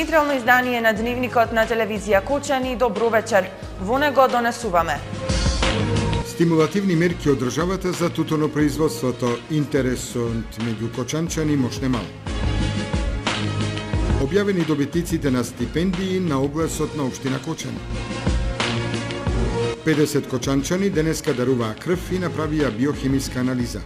неутрално издание на дневникот на телевизија Кочани. Добро вечер. Во него донесуваме стимулативни мерки од државата за тутунопроизводството. Интересот меѓу кочанчани мошне мал. Објавени добитниците на стипендии на огласот на општина Кочани. 50 кочанчани денеска даруваа крв и направија биохимиска анализа.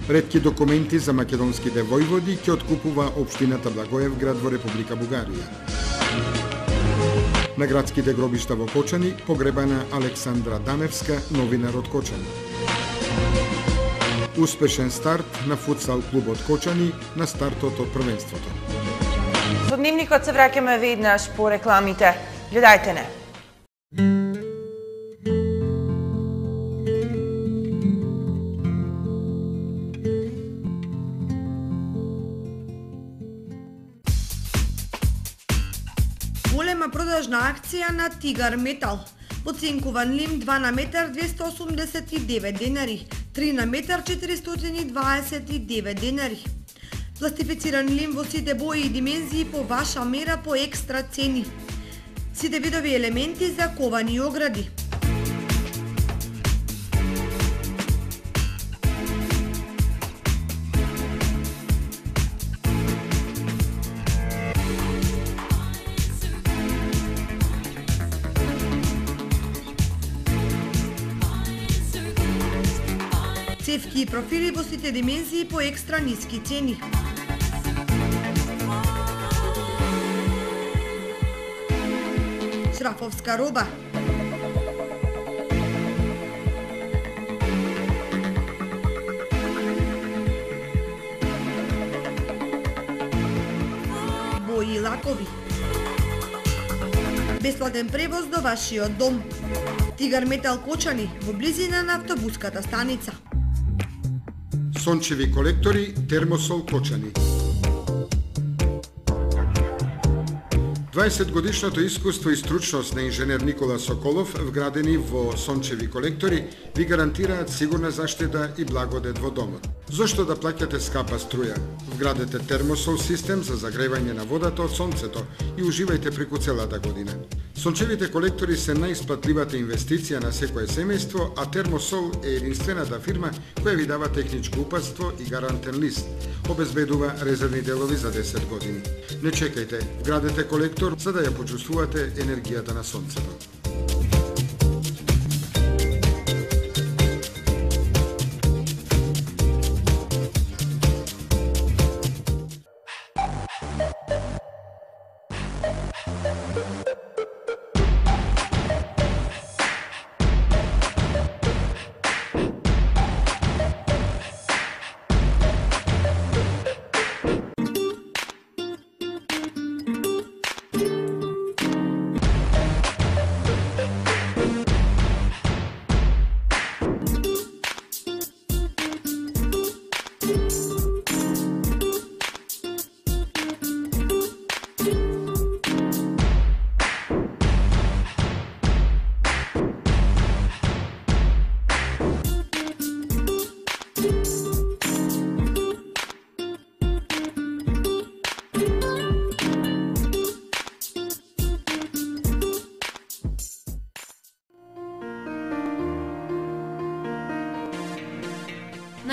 Ретки документи за македонските војводи ќе откупува општината Благоевград во Република Бугарија. На градските гробишта во Кочани погребана Александра Даневска, новинар од Кочани. Успешен старт на футсал клубот Кочани на стартот од првенството. Во дневникот се враќаме веднаш по рекламите. Гледајте не. Голема продажна акција на Тигар Метал. Поценкуван лим 2 на метар 289 денари, 3 на метар 429 денари. Пластифициран лим во сите бои и димензии по ваша мера по екстра цени. Сите видови елементи за ковани огради. Цевки и профили во сите димензии по екстра ниски цени. Шрафовска роба. Бои и лакови. Бесплатен превоз до вашиот дом. Тигар Метал Кочани во близина на автобуската станица. Сончеви колектори Термосол Кочани. 20-годишното искуство и стручност на инженер Никола Соколов, вградени во сончеви колектори, ви гарантираат сигурна заштита и благодет во домот. Зошто да плаќате скапа струја? Вградете Термосол систем за загревање на водата од сонцето и уживајте преку целата година. Сончевите колектори се најисплатливата инвестиција на секое семејство, а Термосол е единствената фирма која ви дава техничко упатство и гарантен лист. Обезбедува резервни делови за 10 години. Не чекајте, вградете колектор за да ја почувствувате енергијата на сонцето.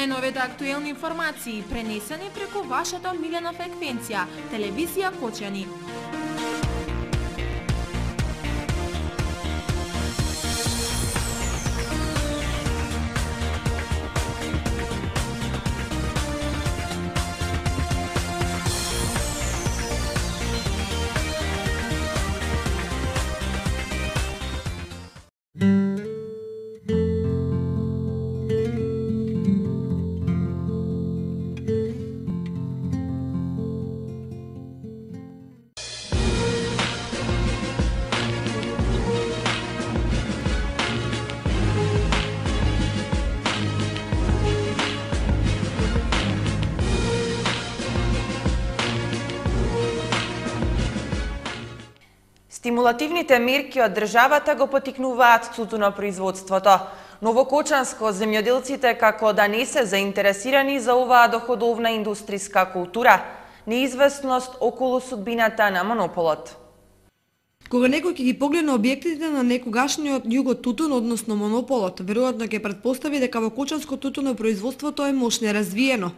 Најновите актуелни информации пренесени преку вашата омилена фреквенција, телевизија Кочани. Стимулативните мерки од државата го потикнуваат тутунопроизводството. Но во Кочанско земјоделците како да не се заинтересирани за оваа доходовна индустријска култура. неизвестност околу судбината на монополот. Кога некој ќе ги погледне објектите на некогашниот југо тутун, односно монополот, веројатно ќе претпостави дека во кочанско тутуно производството е мощно развиено.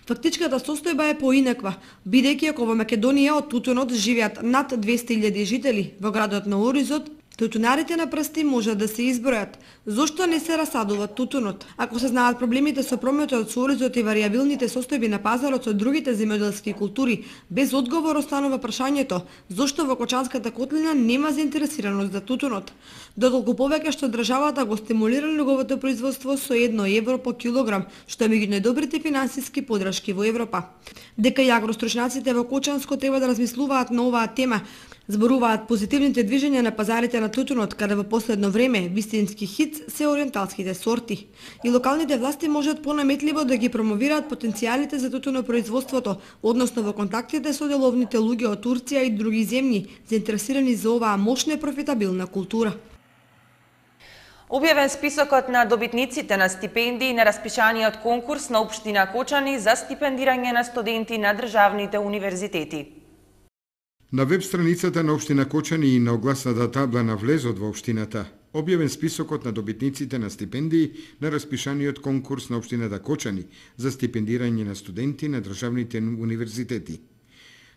Фактичката состојба е поинаква, бидејќи ако во Македонија од тутунот живеат над 200.000 жители, во градот на Оризот тутунарите на прсти можат да се избројат. Зошто не се расадуваат тутунот? Ако се знаат проблемите со прометот со Оризот и варијабилните состојби на пазарот со другите земјоделски култури, без одговор останува прашањето зошто во Кочанската котлина нема заинтересираност за тутунот. Додолку повеќе што државата го стимулира неговото производство со 1 евро по килограм, што е меѓу најдобрите финансиски подршки во Европа. Дека и агростручњаците во Кочанско треба да размислуваат на оваа тема, зборуваат позитивните движења на пазарите на тутунот, каде во последно време вистински хит се ориенталските сорти. И локалните власти можат понаметливо да ги промовираат потенцијалите за тутунопроизводството, односно во контактите со деловните луѓе од Турција и други земји, заинтересирани за оваа мощна и профитабилна култура. Објавен списокот на добитниците на стипендии на распишаниот конкурс на Општина Кочани за стипендирање на студенти на државните универзитети. На веб страницата на Општина Кочани и на огласната табла на влезот во Општината објавен списокот на добитниците на стипендии на распишаниот конкурс на Општината Кочани за стипендирање на студенти на државните универзитети.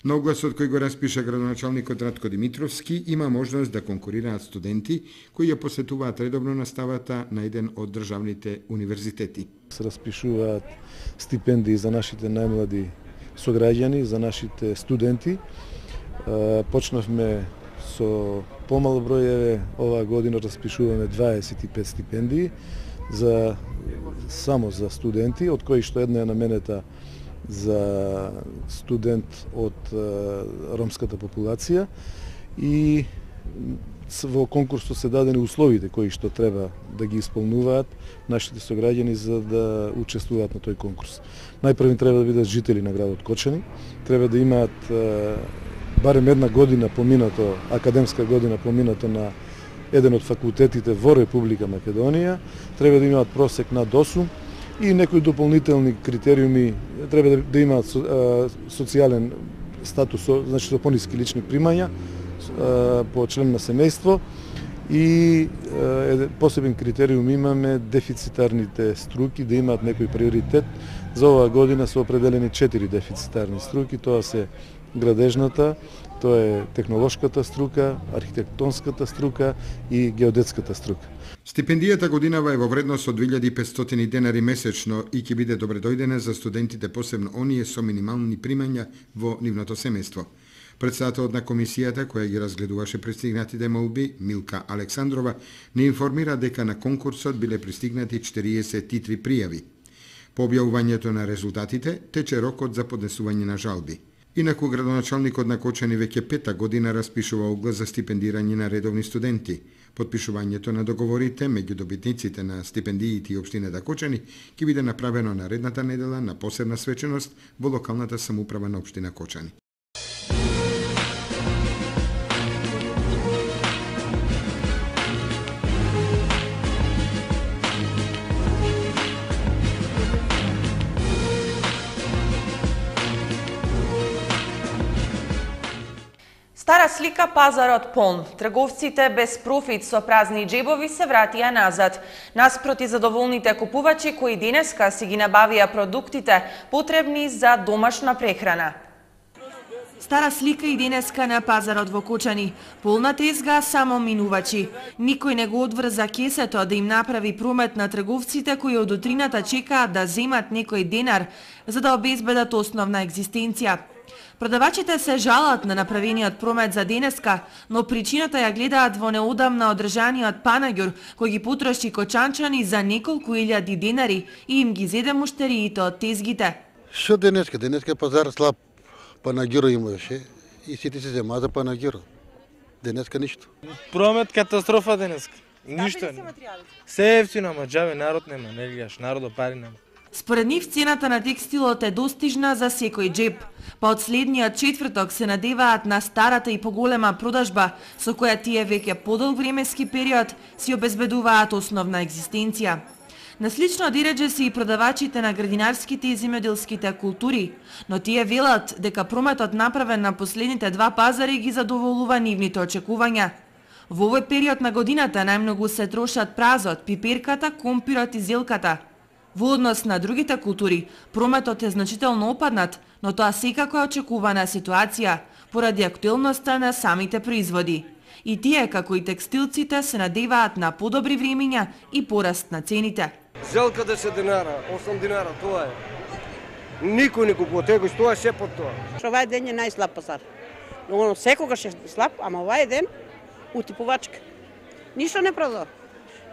На огласот кој го распиша градоначалникот Радко Димитровски има можност да конкурираат студенти кои ја посетуваат редовно наставата на еден од државните универзитети. Се распишуваат стипендии за нашите најмлади сограѓани, за нашите студенти. Почнавме со помал број, оваа година распишуваме 25 стипендии само за студенти, од кои што една е наменета за студент од ромската популација и во конкурсот се дадени условите кои што треба да ги исполнуваат нашите сограѓани за да учествуваат на тој конкурс. Најпрво треба да бидат жители на градот Кочани, треба да имаат барем една година поминато, академска година поминато на еден од факултетите во Република Македонија, треба да имаат просек над 8 и некои дополнителни критериуми, треба да имаат социјален статус, значи со пониски лични примања по член на семејство и посебен критериум имаме дефицитарните струки да имаат некој приоритет. За оваа година се определени 4 дефицитарни струки, тоа се градежната, тоа е технолошката струка, архитектонската струка и геодетската струка. Стипендијата годинава е во вредност од 2500 денари месечно и ќе биде добредојдена за студентите, посебно оние со минимални примања во нивното семејство. Председателот на комисијата, која ги разгледуваше пристигнатите молби, Милка Александрова, не информира дека на конкурсот биле пристигнати 43 пријави. По објавувањето на резултатите, тече рокот за поднесување на жалби. Инаку градоначалникот на Кочани веќе 5-та година распишува оглас за стипендирање на редовни студенти. Подпишувањето на договорите меѓу добитниците на стипендиите и Општината Кочани ќе биде направено наредната недела на посебна свеченост во локалната самоуправа на Општина Кочани. Стара слика, пазарот полн. Трговците без профит со празни джебови се вратија назад. Наспроти задоволните купувачи кои денеска си ги набавија продуктите потребни за домашна прехрана. Стара слика и денеска на пазарот во Кочани. Полна тезга, само минувачи. Никој не го одврза кесето да им направи промет на трговците кои од утрината чекаат да земат некој денар за да обезбедат основна екзистенција. Продавачите се жалат на направениот промет за денеска, но причината ја гледаат во неодамна одржаниот панаѓур кој ги потроши кочанчани за неколку илјади денари и им ги зеде муштериите од тезгите. Што денеска? Денеска пазар слаб. Панаѓуро имаше и сите се зема за панаѓуро. Денеска ништо. Промет катастрофа денеска. Ништо. Се ефтино, ама џабе народ нема, не гледаш, народо пари нема. Според нив цената на текстилот е достижна за секој джеб, па од следниот четврток се надеваат на старата и поголема продажба, со која тие веќе подолг временски период си обезбедуваат основна екзистенција. На слично диреđe се и продавачите на градинарските и земјоделските култури, но тие велат дека прометот направен на последните два пазари ги задоволува нивните очекувања. Во овој период на годината најмногу се трошат празот, пиперката, компирот и зелката. Во однос на другите култури, прометот е значително опаднат, но тоа секако е очекувана ситуација, поради актуелноста на самите производи. И тие, како и текстилците, се надеваат на подобри времења и пораст на цените. Зелка 10 динара, 8 динара, тоа е. Никој не купува, тоа е се под тоа. Овај ден е најслаб пазар. Но секогаш е слаб, ама овај ден утипувачка. Ништо не продава.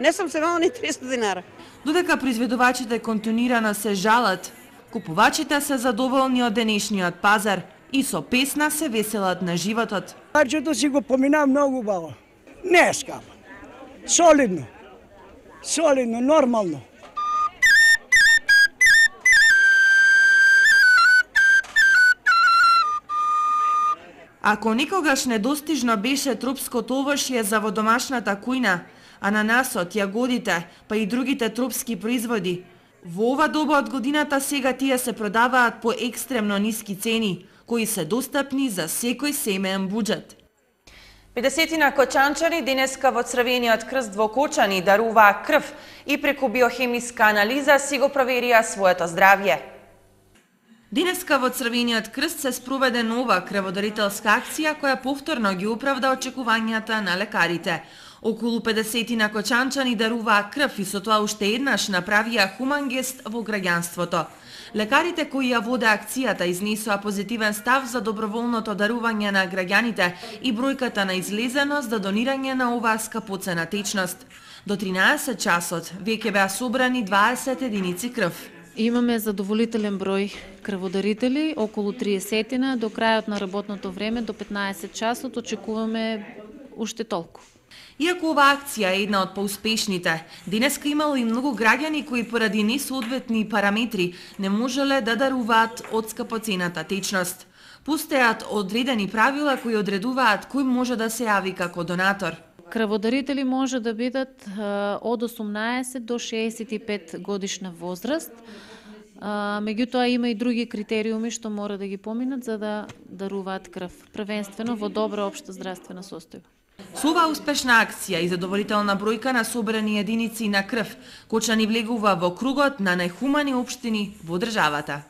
Не сум се мала ни 300 динара. Додека произведувачите континуирано се жалат, купувачите се задоволни од денешниот пазар и со песна се веселат на животот. Парчето си го помина многу убаво. Не е скапа. Солидно. Солидно, нормално. Ако некогаш недостижно беше тропското овошје за во домашната кујна, ананасот, јагодите, па и другите тропски производи, во ова доба од годината сега тие се продаваат по екстремно ниски цени, кои се достапни за секој семеен буџет. 50 кочанчани денеска во Црвениот крст во Кочани даруваа крв и преку биохемиска анализа си го проверија своето здравје. Денеска во Црвениот крст се спроведе нова крводарителска акција која повторно ги оправда очекувањата на лекарите. Околу 50 кочанчани даруваа крв и со тоа уште еднаш направија хуман гест во граѓанството. Лекарите кои ја воде акцијата изнесоа позитивен став за доброволното дарување на граѓаните и бројката на излезеност за донирање на оваа скапоцена течност. До 13 часот веќе беа собрани 20 единици крв. Имаме задоволителен број крводарители, околу 30, до крајот на работното време, до 15 часот, очекуваме уште толку. Иако оваа акција е една од поуспешните, денеска имало и многу граѓани кои поради несоодветни параметри не можеле да даруваат од скапоцената течност. Постојат одредени правила кои одредуваат кој може да се јави како донатор. Крводарители може да бидат од 18 до 65 годишна возраст. Меѓутоа има и други критериуми што мора да ги поминат за да даруваат крв, првенствено во добра општа здравствена состојба. Со оваа успешна акција и задоволителна бројка на собрани единици на крв, Кочани влегува во кругот на најхумани општини во државата.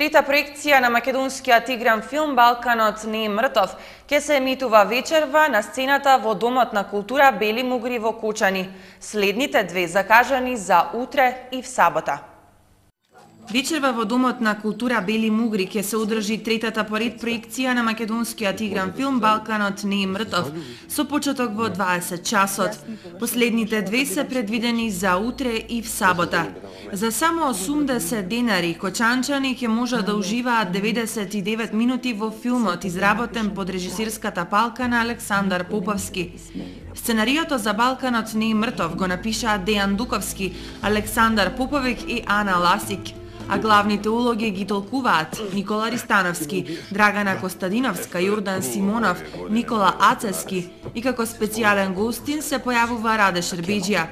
Трета проекција на македонскиот игран филм "Балканот не е мртов" ќе се емитува вечерва на сцената во Домот на култура Бели Мугри во Кочани. Следните две закажани за утре и в сабота. Вечерва во Домот на култура Бели Мугри ќе се одржи третата поред проекција на македонскиот игран филм "Балканот не е мртов" со почеток во 20 часот. Последните две се предвидени за утре и в сабота. За само 80 денари кочанчани ќе можат да уживаат 99 минути во филмот изработен под режисерската палка на Александар Поповски. Сценариото за "Балканот не е мртов" го напишаат Дејан Дуковски, Александар Поповик и Ана Ласик, а главните улоги ги толкуваат Никола Ристановски, Драгана Костадиновска, Јордан Симонов, Никола Ацески и како специјален гостин се појавува Раде Шербеџија.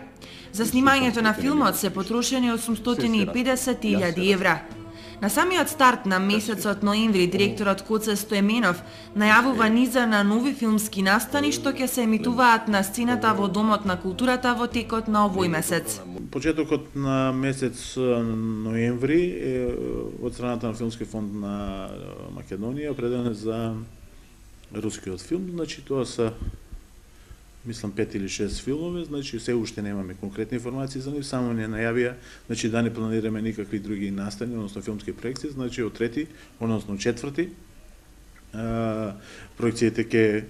За снимањето на филмот се потрошени 850.000 евра. На самиот старт на месецот ноември директорот Коце Стоеменов најавува низа на нови филмски настани што ќе се емитуваат на сцената во Домот на културата во текот на овој месец. Почетокот на месец ноември од страната на Филмски фонд на Македонија определен за рускиот филм, значи тоа се мислам 5 или 6 филмови, значи се уште немаме конкретни информации за нив, само не најавија, значи да не планираме никакви други настани, односно филмски проекции, значи од трети, односно четврти, проекциите ќе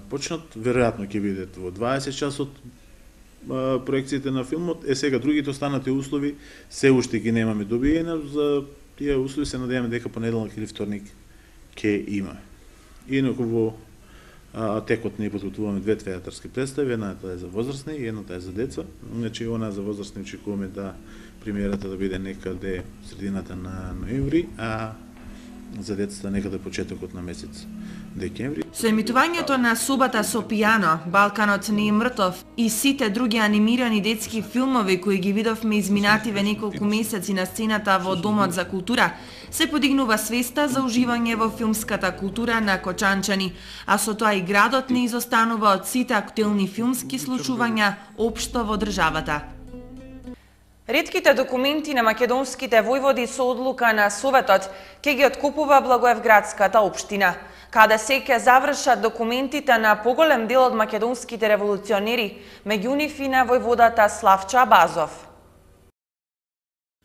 почнат, веројатно ќе бидат во 20 часот проекциите на филмот, сега другите останати услови се уште ги немаме добиени, за тие услови се надеваме дека понеделник или вторник ќе има. Инаку во Текот ние подготвуваме две театарски представи, едната е за возрастни и едната е за деца. Значи она за возрастни очекуваме да премиерата да биде некаде средината на ноември, а за децата некаде почетокот на месец декември. Со емитувањето на Собата со пијано, Балканот не е мртов и сите други анимирани детски филмови кои ги видовме изминативе неколку месеци на сцената во Домот за култура, се подигнува свеста за уживање во филмската култура на кочанчани, а со тоа и градот не изостанува од сите актуелни филмски случувања општо во државата. Ретките документи на македонските војводи со одлука на Советот ќе ги откупува Благоевградската општина, каде се ќе завршат документите на поголем дел од македонските револуционери, меѓу нив и на војводата Славчо Абазов.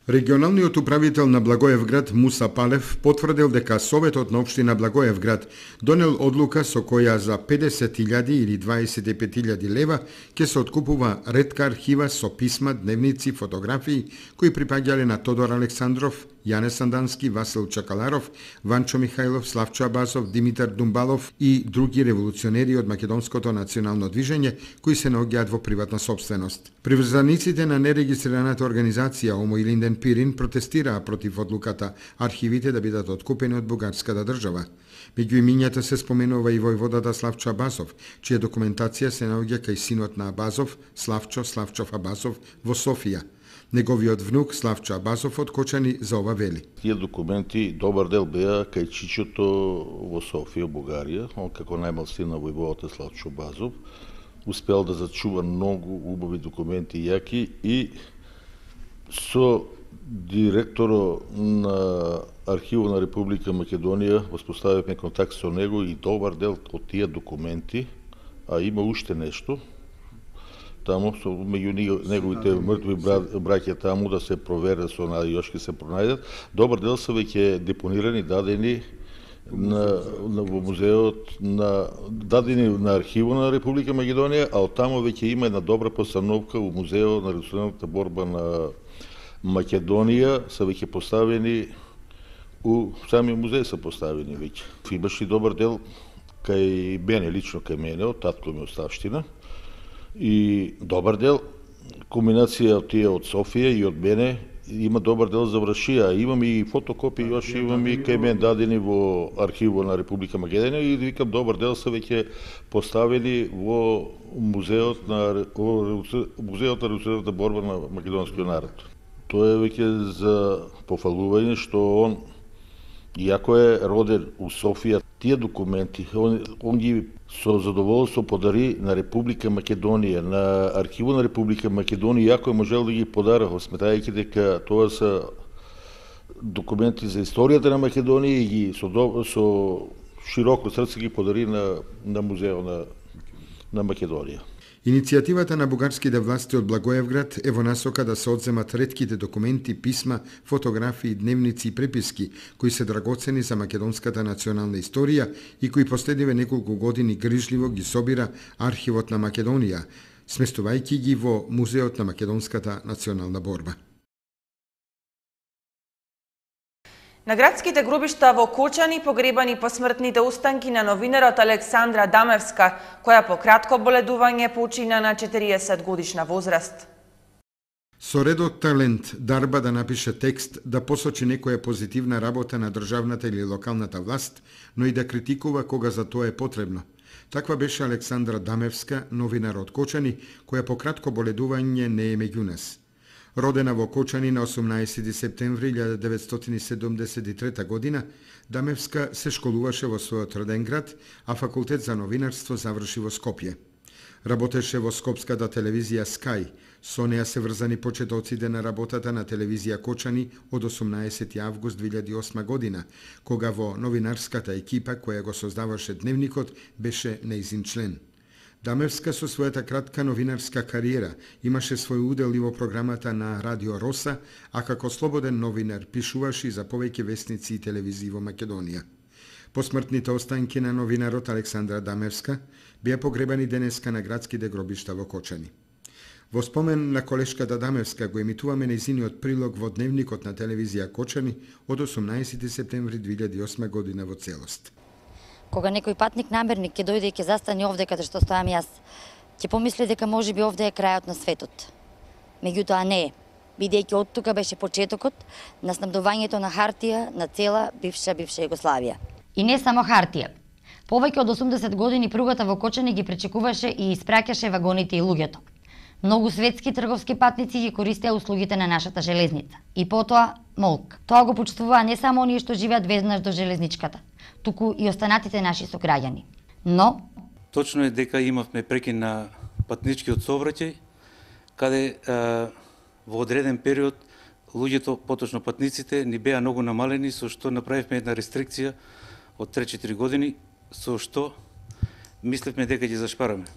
Регионалниот управител на Благоевград Муса Палев потврдил дека Советот на општина Благоевград донел одлука со која за 50.000 или 25.000 лева ќе се откупува ретка архива со писма, дневници, фотографии кои припаѓале на Тодор Александров, Јане Сандански, Васил Чакаларов, Ванчо Михајлов, Славчо Абазов, Димитар Думбалов и други револуционери од македонското национално движење кои се наоѓаат во приватна собственост. Приврзаниците на нерегистрираната организација Омо Илинден Пирин протестираа против одлуката архивите да бидат откупени од бугарската држава. Меѓу имињата се споменува и војводата Славчо Абазов, чија документација се наоѓа кај синот на Абазов, Славчов Абазов во Софија. Неговиот внук Славчо Абазов од Кочани за ова вели. Тие документи добар дел беа кај чичото во Софија, Бугарија, он како најмал син на војводата Славчо Абазов, успел да зачува многу убави документи јаки и со директорот на архивот на Република Македонија воспоставивме контакт со него и добар дел од тие документи, а има уште нешто, таму со меѓу неговите мртви браќа таму да се проверат со још ќе се пронајдат. Добар дел се веќе депонирани, дадени во музеот, дадени на архивот на Република Македонија, а од таму веќе има една добра постановка во музеот на револуционарната борба на Македонија, се веќе поставени у самиот музеј се поставени веќе. Имаше добар дел кај мене, лично кај мене, од татко ми оставштина. И добар дел, комбинација од тие од Софија и од мене, има добар дел завршија. Имам и фотокопии, још имам и кај мен дадени во архивот на Република Македонија и викам добар дел се веќе поставени во музеот на револуционарната борба на македонскиот народ. Тоа е веќе за пофалување што он, иако е роден у Софија, тие документи, он ги со задоволство подари на Република Македонија, на архивот на Република Македонија, иако е можел да ги подари, сметајќи дека тоа се документи за историјата на Македонија и ги со широко срце ги подари на музеот на Македонија. Иницијативата на бугарските власти од Благоевград е во насока да се одземат ретките документи, писма, фотографии, дневници и преписки кои се драгоцени за македонската национална историја и кои последниве неколку години грижливо ги собира архивот на Македонија, сместувајќи ги во музеот на македонската национална борба. На градските гробишта во Кочани погребани посмртните останки на новинарот Александра Дамевска, која по кратко боледување почина на 40 годишна возраст. Со редок талент, дарба да напише текст, да посочи некоја позитивна работа на државната или локалната власт, но и да критикува кога за тоа е потребно. Таква беше Александра Дамевска, новинар од Кочани, која по кратко боледување не е меѓу нас. Родена во Кочани на 18 септември 1973 година, Дамевска се школуваше во својот роден град, а факултет за новинарство заврши во Скопје. Работеше во скопската телевизија Скај, со неа се врзани почетоците на работата на телевизија Кочани од 18 август 2008 година, кога во новинарската екипа која го создаваше дневникот беше нејзин член. Дамевска со својата кратка новинарска кариера имаше свој удел и во програмата на Радио Роса, а како слободен новинар пишуваше за повеќе вестници и телевизии во Македонија. Посмртните останки на новинарот Александра Дамевска беа погребани денеска на градските гробишта во Кочани. Во спомен на колешката Дамевска го емитуваме нејзиниот прилог во дневникот на телевизија Кочани од 18 септември 2008 година во целост. Кога некој патник намерник ќе дојде и ќе застане овде каде што стојам јас, ќе помисли дека можеби овде е крајот на светот. Меѓутоа не е, бидејќи од тука беше почетокот на снабдувањето на хартија на цела бивша Југославија. И не само хартија. Повеќе од 80 години пругата во Кочани ги пречекуваше и испраќаше вагоните и луѓето. Многу светски трговски патници ги користеа услугите на нашата железница. И потоа молк. Тоа го почувствуваа не само оние што живеат веднаш до железничката, туку и останатите наши сограѓани. Но точно е дека имавме прекин на патничкиот сообраќај, каде во одреден период луѓето, поточно патниците, ни беа многу намалени, со што направивме една рестрикција од 3-4 години, со што мислевме дека ги зашпараме.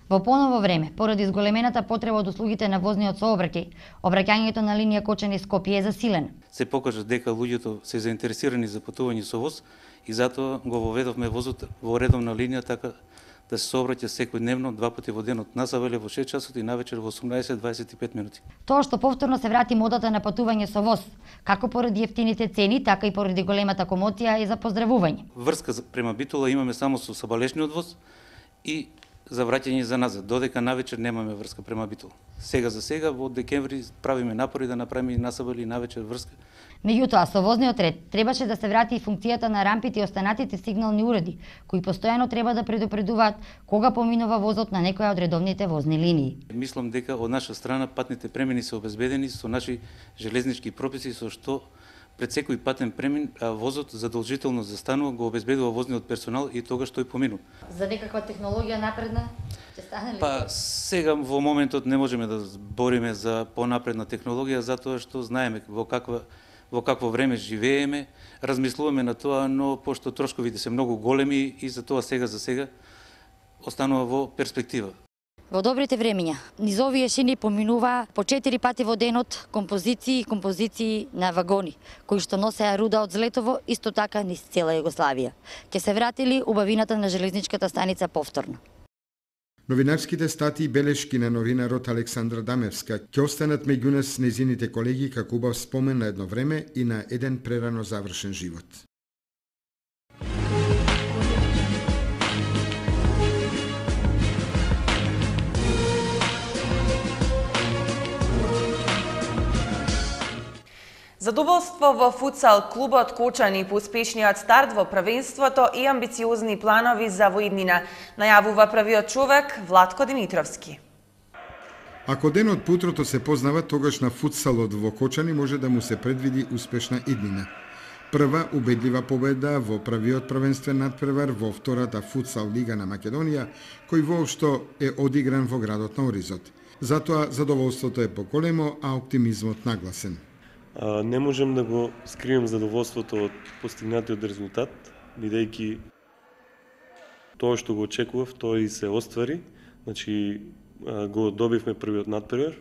Во поново време, поради зголемената потреба од услугите на возниот сообраќај, обраќањето на линија Кочани-Скопје е засилено. Се покажа дека луѓето се заинтересирани за патување со воз и затоа го воведовме возот во редовна линија, така да се сообраќа секојдневно 2 пати во денот, насавеле во 6 часот и навечер во 18-25 минути. Тоа што повторно се врати модата на патување со воз, како поради ефтините цени, така и поради големата комотија, е за поздравување. Врска према Битола имаме само со сабалешниот воз и за враќање за назад, додека навечер немаме врска према Битола. Сега за сега во декември правиме напори да направиме и насабали и навечер врска. Меѓутоа, со возниот ред требаше да се врати и функцијата на рампите и останатите сигнални уреди, кои постојано треба да предупредуваат кога поминува возот на некоја од редовните возни линии. Мислам дека од наша страна патните премини се обезбедени со наши железнички прописи, со што пред секој патен премин возот задолжително застанува, го обезбедува возниот персонал и тогаш тој поминува. За некаква технологија напредна ќе стане ли? Па сега во моментот не можеме да збориме за понапредна технологија, затоа што знаеме во какво време живееме, размислуваме на тоа, но пошто трошковите се многу големи и за тоа сега за сега останува во перспектива. Во добрите времења, низ овие шини поминуваа по 4 пати во денот композиции на вагони, кои што носеа руда од Злетово, исто така низ цела Југославија. Ке се вратили убавината на железничката станица повторно. Новинарските статии и белешки на новинарот Александра Дамевска ќе останат меѓу нас незините колеги како убав спомен на едно време и на еден прерано завршен живот. Задоволство во футсал клубот Кочани по успешниот старт во првенството и амбициозни планови за воиднина, најавува првиот човек Владко Димитровски. Ако денот по утрото се познава, тогаш на футсалот во Кочани може да му се предвиди успешна иднина. Прва убедлива победа во првиот првенствен надпревар во втората футсал лига на Македонија, кој воопшто е одигран во градот на Оризот. Затоа задоволството е поголемо, а оптимизмот нагласен. Не можем да го скрием задоволството од постигнатиот резултат, бидејќи тоа што го очекував, тоа и се оствари. Значи, го добивме првиот надпревар,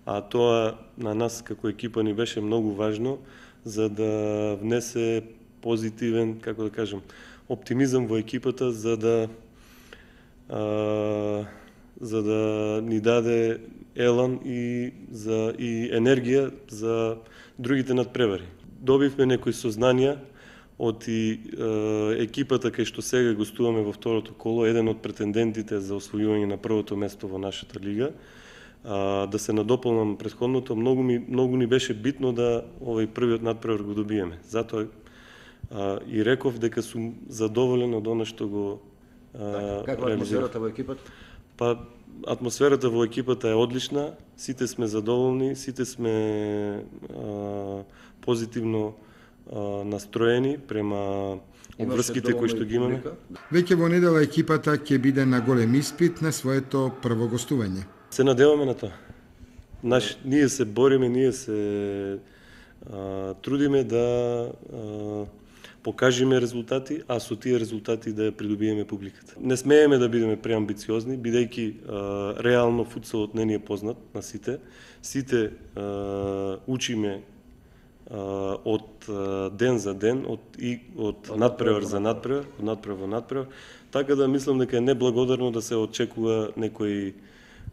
а тоа на нас како екипа ни беше многу важно за да внесе позитивен, како да кажем, оптимизам во екипата, за да ни даде елан и енергија за другите надпревари. Добивме некои сознанија од екипата кај што сега гостуваме во второто коло, еден од претендентите за освојување на првото место во нашата лига. Да се надополнам претходното, многу ни беше битно да овој првиот надпревар го добиеме. Затоа и реков дека сум задоволен од она што го реализирав. Каква е атмосферата во екипата? Па, атмосферата во екипата е одлична, сите сме задоволни, сите сме позитивно настроени према обврските кои што ги имаме. Веќе во недела екипата ќе биде на голем испит на своето прво гостување. Се надеваме на тоа. Ние се бориме, ние се трудиме да покажеме резултати, а со тие резултати да ја придобиеме публиката. Не смееме да бидеме преамбициозни, бидејќи реално футсалот не ни е познат на сите. Сите учиме од ден за ден, од надпревар за надпревар, од надпревар во надпревар, така да мислам дека е неблагодарно да се очекува некои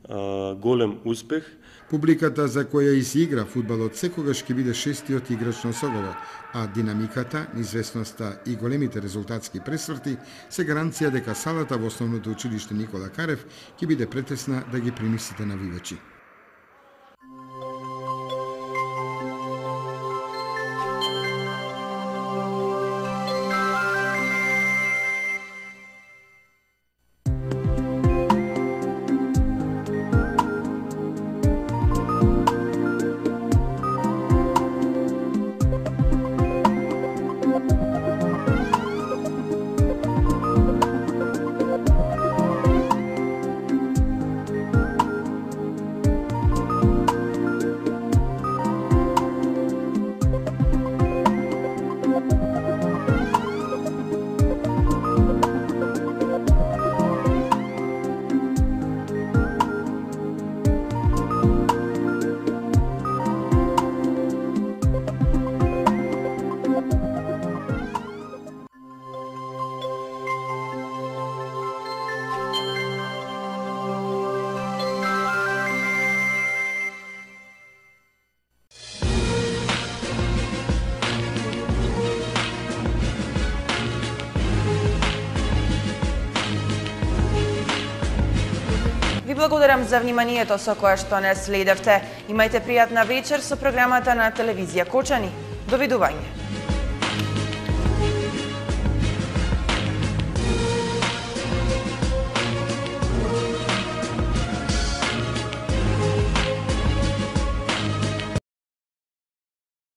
голем успех. Публиката за која и се игра фудбалот секогаш ќе биде шестиот играч на Соголот, а динамиката, неизвестноста и големите резултатски пресврти се гаранција дека салата во основното училиште Никола Карев ќе биде претесна да ги прими сите навивачи. Ви благодарам за вниманието со кое што не следевте. Имајте пријатна вечер со програмата на телевизија Кочани. Довидување.